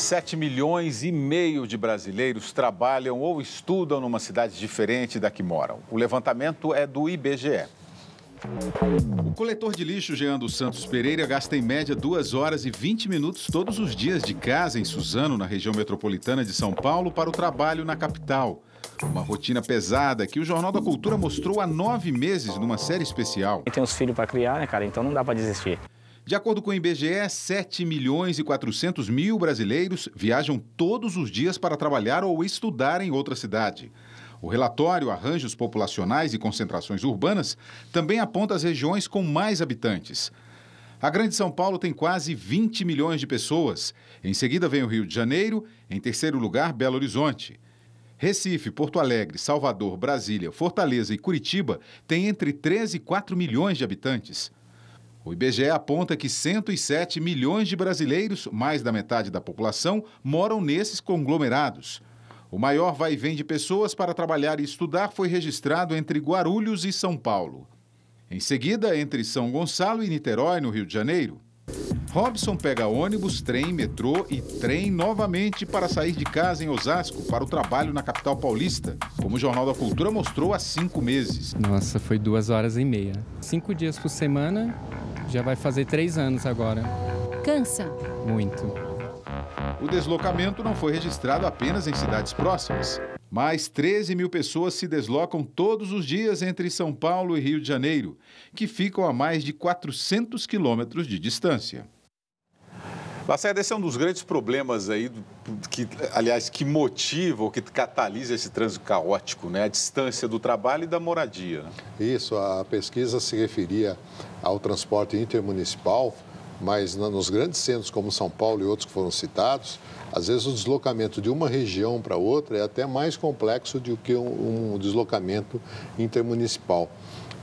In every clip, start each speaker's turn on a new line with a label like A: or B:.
A: 7,5 milhões de brasileiros trabalham ou estudam numa cidade diferente da que moram. O levantamento é do IBGE. O coletor de lixo Jean dos Santos Pereira gasta em média 2 horas e 20 minutos todos os dias de casa em Suzano, na região metropolitana de São Paulo, para o trabalho na capital. Uma rotina pesada que o Jornal da Cultura mostrou há 9 meses numa série especial.
B: Tem uns filhos para criar, né, cara? Então não dá para desistir.
A: De acordo com o IBGE, 7,4 milhões brasileiros viajam todos os dias para trabalhar ou estudar em outra cidade. O relatório Arranjos Populacionais e Concentrações Urbanas também aponta as regiões com mais habitantes. A Grande São Paulo tem quase 20 milhões de pessoas. Em seguida vem o Rio de Janeiro, em terceiro lugar, Belo Horizonte. Recife, Porto Alegre, Salvador, Brasília, Fortaleza e Curitiba têm entre 13 e 4 milhões de habitantes. O IBGE aponta que 107 milhões de brasileiros, mais da metade da população, moram nesses conglomerados. O maior vai e vem de pessoas para trabalhar e estudar foi registrado entre Guarulhos e São Paulo. Em seguida, entre São Gonçalo e Niterói, no Rio de Janeiro. Robson pega ônibus, trem, metrô e trem novamente para sair de casa em Osasco para o trabalho na capital paulista, como o Jornal da Cultura mostrou há 5 meses.
C: Nossa, foi 2 horas e meia. 5 dias por semana, já vai fazer 3 anos agora.
D: Cansa?
C: Muito.
A: O deslocamento não foi registrado apenas em cidades próximas. Mais 13 mil pessoas se deslocam todos os dias entre São Paulo e Rio de Janeiro, que ficam a mais de 400 quilômetros de distância. Lacerda, esse é um dos grandes problemas aí, que motiva ou que catalisa esse trânsito caótico, né? A distância do trabalho e da moradia. Né?
E: Isso, a pesquisa se referia ao transporte intermunicipal, mas nos grandes centros como São Paulo e outros que foram citados, às vezes o deslocamento de uma região para outra é até mais complexo do que um deslocamento intermunicipal.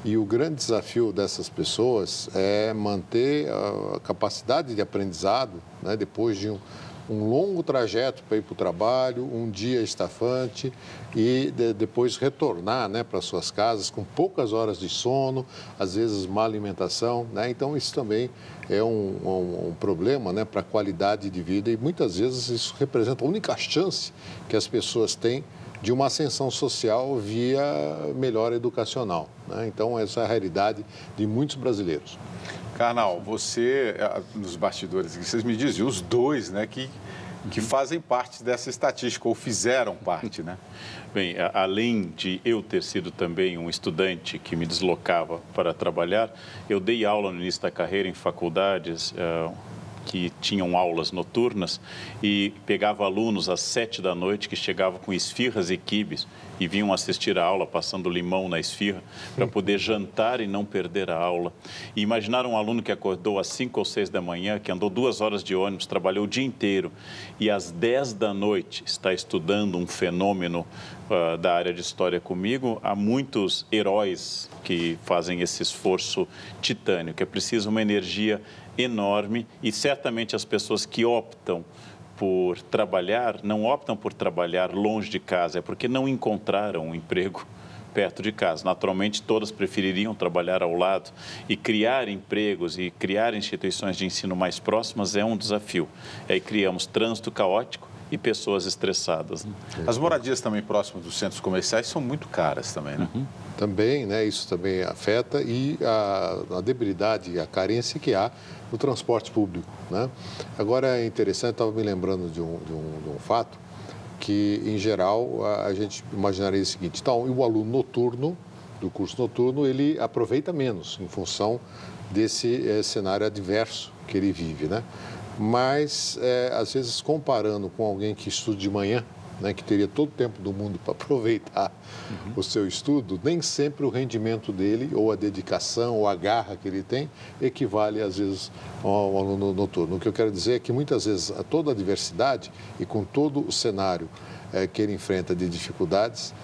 E: E o grande desafio dessas pessoas é manter a capacidade de aprendizado, né, depois de um longo trajeto para ir para o trabalho, um dia estafante e depois retornar, né, para suas casas com poucas horas de sono, às vezes má alimentação, né? Então isso também é um problema, né, para a qualidade de vida e muitas vezes isso representa a única chance que as pessoas têm de uma ascensão social via melhora educacional, né? Então essa é a realidade de muitos brasileiros.
A: Karnal, você, nos bastidores, vocês me dizem, os dois, né, que fazem parte dessa estatística, ou fizeram parte, né?
F: Bem, além de eu ter sido também um estudante que me deslocava para trabalhar, eu dei aula no início da carreira em faculdades que tinham aulas noturnas e pegava alunos às 7 da noite que chegavam com esfirras e quibes e vinham assistir a aula passando limão na esfirra para poder jantar e não perder a aula. E imaginar um aluno que acordou às 5 ou 6 da manhã, que andou 2 horas de ônibus, trabalhou o dia inteiro e às 10 da noite está estudando um fenômeno da área de história comigo. Há muitos heróis que fazem esse esforço titânico. É preciso uma energia enorme e certamente as pessoas que optam por trabalhar, não optam por trabalhar longe de casa, é porque não encontraram um emprego perto de casa. Naturalmente, todas prefeririam trabalhar ao lado e criar empregos e criar instituições de ensino mais próximas é um desafio. E aí criamos trânsito caótico e pessoas estressadas. Né?
A: As moradias também próximas dos centros comerciais são muito caras também, né?
E: Uhum. Também, né, isso também afeta e a debilidade, a carência que há no transporte público, né? Agora é interessante, eu estava me lembrando de um fato que, em geral, a gente imaginaria o seguinte: então, o aluno noturno, do curso noturno, ele aproveita menos em função desse cenário adverso que ele vive, né? Mas, às vezes, comparando com alguém que estuda de manhã, né, que teria todo o tempo do mundo para aproveitar o seu estudo, nem sempre o rendimento dele, ou a dedicação, ou a garra que ele tem, equivale, às vezes, ao aluno noturno. O que eu quero dizer é que, muitas vezes, toda a diversidade e com todo o cenário que ele enfrenta de dificuldades,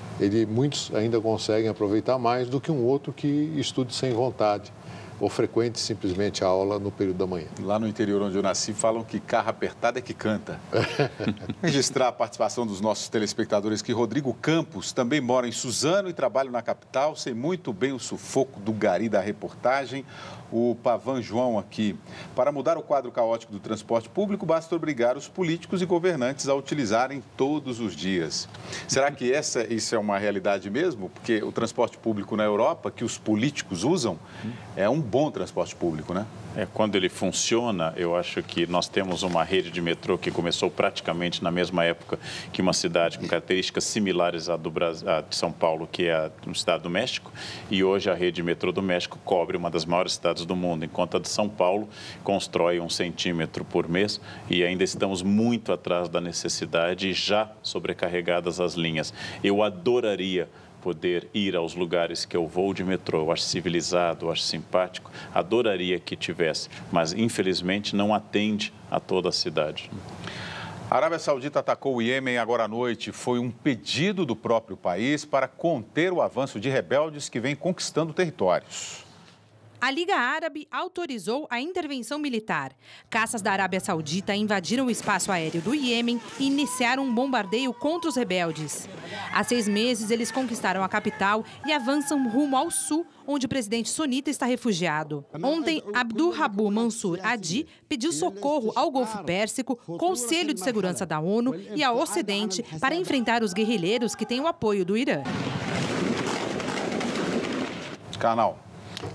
E: muitos ainda conseguem aproveitar mais do que um outro que estude sem vontade ou frequente simplesmente a aula no período da manhã.
D: Lá no interior onde eu nasci, falam que carro apertado é que canta. Registrar a participação dos nossos telespectadores que Rodrigo Campos também mora em Suzano e trabalha na capital. Sei muito bem o sufoco do gari da reportagem. O Pavan João aqui. Para mudar o quadro caótico do transporte público, basta obrigar os políticos e governantes a utilizarem todos os dias. Será que isso é uma realidade mesmo? Porque o transporte público na Europa, que os políticos usam, é um bom transporte público, né?
F: Quando ele funciona, eu acho que nós temos uma rede de metrô que começou praticamente na mesma época que uma cidade com características similares à de São Paulo, que é a cidade do México, e hoje a rede de metrô do México cobre uma das maiores cidades do mundo, enquanto a de São Paulo constrói 1 centímetro por mês e ainda estamos muito atrás da necessidade e já sobrecarregadas as linhas. Eu adoraria poder ir aos lugares que eu vou de metrô. Eu acho civilizado, eu acho simpático, adoraria que tivesse, mas infelizmente não atende a toda a cidade.
D: A Arábia Saudita atacou o Iêmen agora à noite. Foi um pedido do próprio país para conter o avanço de rebeldes que vem conquistando territórios.
G: A Liga Árabe autorizou a intervenção militar. Caças da Arábia Saudita invadiram o espaço aéreo do Iêmen e iniciaram um bombardeio contra os rebeldes. Há 6 meses, eles conquistaram a capital e avançam rumo ao sul, onde o presidente sunita está refugiado. Ontem, Abdul Rabu Mansur Hadi pediu socorro ao Golfo Pérsico, Conselho de Segurança da ONU e ao Ocidente para enfrentar os guerrilheiros que têm o apoio do Irã.
D: Canal.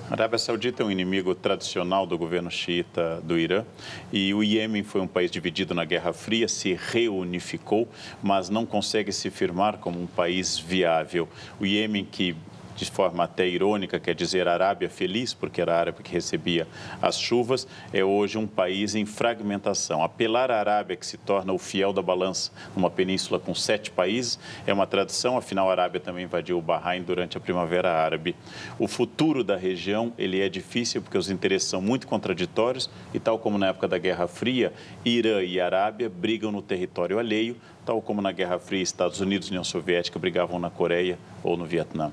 F: A Arábia Saudita é um inimigo tradicional do governo xiita do Irã e o Iêmen foi um país dividido na Guerra Fria, se reunificou, mas não consegue se firmar como um país viável. O Iêmen, que de forma até irônica, quer dizer Arábia feliz, porque era a Arábia que recebia as chuvas, é hoje um país em fragmentação. Apelar à Arábia, que se torna o fiel da balança numa península com 7 países, é uma tradição, afinal a Arábia também invadiu o Bahrein durante a Primavera Árabe. O futuro da região, ele é difícil porque os interesses são muito contraditórios e, tal como na época da Guerra Fria, Irã e Arábia brigam no território alheio, tal como na Guerra Fria, Estados Unidos e União Soviética brigavam na Coreia ou no Vietnã.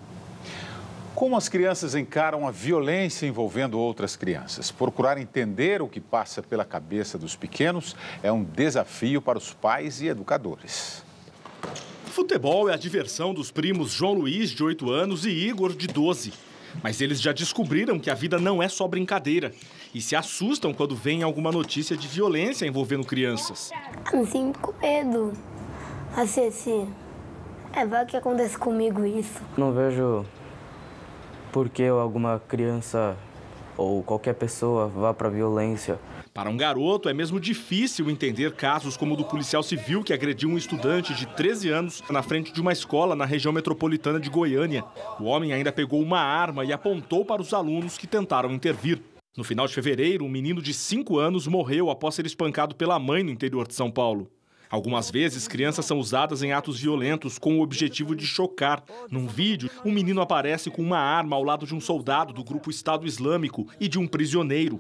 D: Como as crianças encaram a violência envolvendo outras crianças? Procurar entender o que passa pela cabeça dos pequenos é um desafio para os pais e educadores.
H: Futebol é a diversão dos primos João Luiz, de 8 anos, e Igor, de 12. Mas eles já descobriram que a vida não é só brincadeira e se assustam quando vem alguma notícia de violência envolvendo crianças.
I: Eu me sinto com medo. Assim, vai que acontece comigo isso.
J: Não vejo por que alguma criança ou qualquer pessoa vá para a violência.
H: Para um garoto, é mesmo difícil entender casos como o do policial civil que agrediu um estudante de 13 anos na frente de uma escola na região metropolitana de Goiânia. O homem ainda pegou uma arma e apontou para os alunos que tentaram intervir. No final de fevereiro, um menino de 5 anos morreu após ser espancado pela mãe no interior de São Paulo. Algumas vezes, crianças são usadas em atos violentos com o objetivo de chocar. Num vídeo, um menino aparece com uma arma ao lado de um soldado do grupo Estado Islâmico e de um prisioneiro.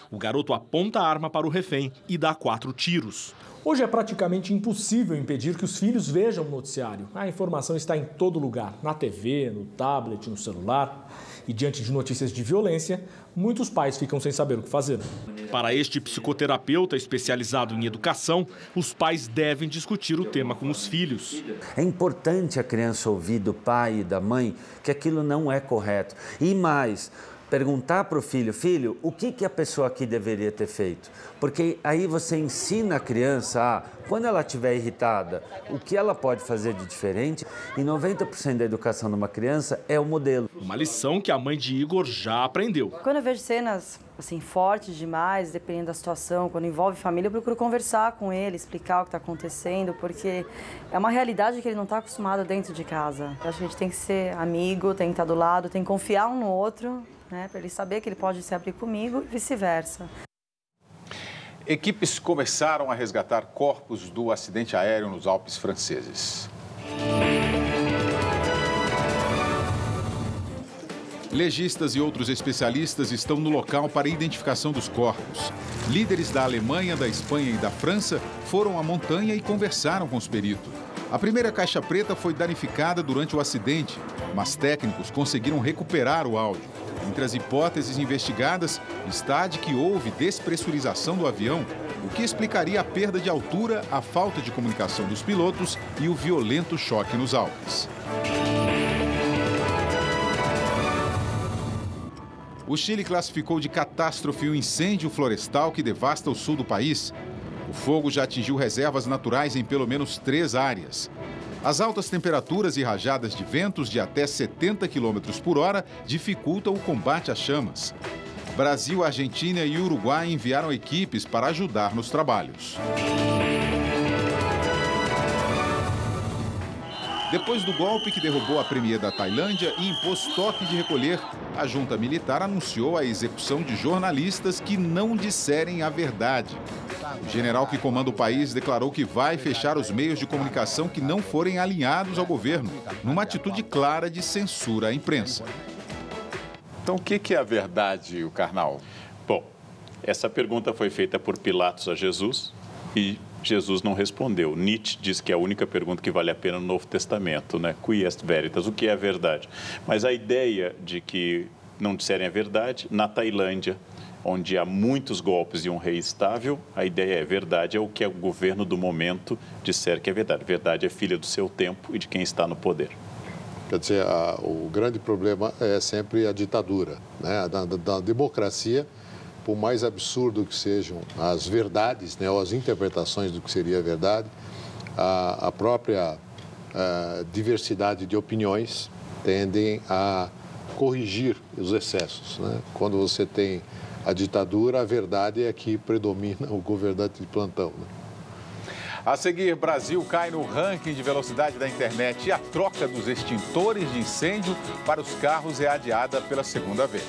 H: O garoto aponta a arma para o refém e dá 4 tiros.
K: Hoje é praticamente impossível impedir que os filhos vejam o noticiário. A informação está em todo lugar, na TV, no tablet, no celular. E diante de notícias de violência, muitos pais ficam sem saber o que fazer.
H: Para este psicoterapeuta especializado em educação, os pais devem discutir o tema com os filhos.
L: É importante a criança ouvir do pai e da mãe que aquilo não é correto. E mais, perguntar para o filho, o que a pessoa aqui deveria ter feito? Porque aí você ensina a criança, quando ela estiver irritada, o que ela pode fazer de diferente. E 90% da educação de uma criança é o modelo.
H: Uma lição que a mãe de Igor já aprendeu.
M: Quando eu vejo cenas assim, fortes demais, dependendo da situação, quando envolve família, eu procuro conversar com ele, explicar o que está acontecendo, porque é uma realidade que ele não está acostumado dentro de casa. Eu acho que a gente tem que ser amigo, tem que estar do lado, tem que confiar um no outro, para ele saber que ele pode se abrir comigo e vice-versa.
D: Equipes começaram a resgatar corpos do acidente aéreo nos Alpes franceses.
A: Legistas e outros especialistas estão no local para a identificação dos corpos. Líderes da Alemanha, da Espanha e da França foram à montanha e conversaram com os peritos. A primeira caixa preta foi danificada durante o acidente, mas técnicos conseguiram recuperar o áudio. Entre as hipóteses investigadas está a de que houve despressurização do avião, o que explicaria a perda de altura, a falta de comunicação dos pilotos e o violento choque nos Alpes. O Chile classificou de catástrofe o incêndio florestal que devasta o sul do país. O fogo já atingiu reservas naturais em pelo menos 3 áreas. As altas temperaturas e rajadas de ventos de até 70 km por hora dificultam o combate às chamas. Brasil, Argentina e Uruguai enviaram equipes para ajudar nos trabalhos. Depois do golpe que derrubou a premier da Tailândia e impôs toque de recolher, a junta militar anunciou a execução de jornalistas que não disserem a verdade. O general que comanda o país declarou que vai fechar os meios de comunicação que não forem alinhados ao governo, numa atitude clara de censura à imprensa.
D: Então, o que é a verdade, o Karnal?
F: Bom, essa pergunta foi feita por Pilatos a Jesus e Jesus não respondeu. Nietzsche diz que é a única pergunta que vale a pena no Novo Testamento, né? Qui est veritas? O que é a verdade? Mas a ideia de que não disserem a verdade, na Tailândia, onde há muitos golpes e um rei estável, a ideia é verdade, é o que o governo do momento disser que é verdade. Verdade é filha do seu tempo e de quem está no poder.
E: Quer dizer, o grande problema é sempre a ditadura, né? Da democracia, por mais absurdo que sejam as verdades, né, ou as interpretações do que seria a verdade, a própria diversidade de opiniões tendem a corrigir os excessos, né? Quando você tem a ditadura, a verdade é que predomina o governante de plantão, né?
D: A seguir, Brasil cai no ranking de velocidade da internet e a troca dos extintores de incêndio para os carros é adiada pela segunda vez.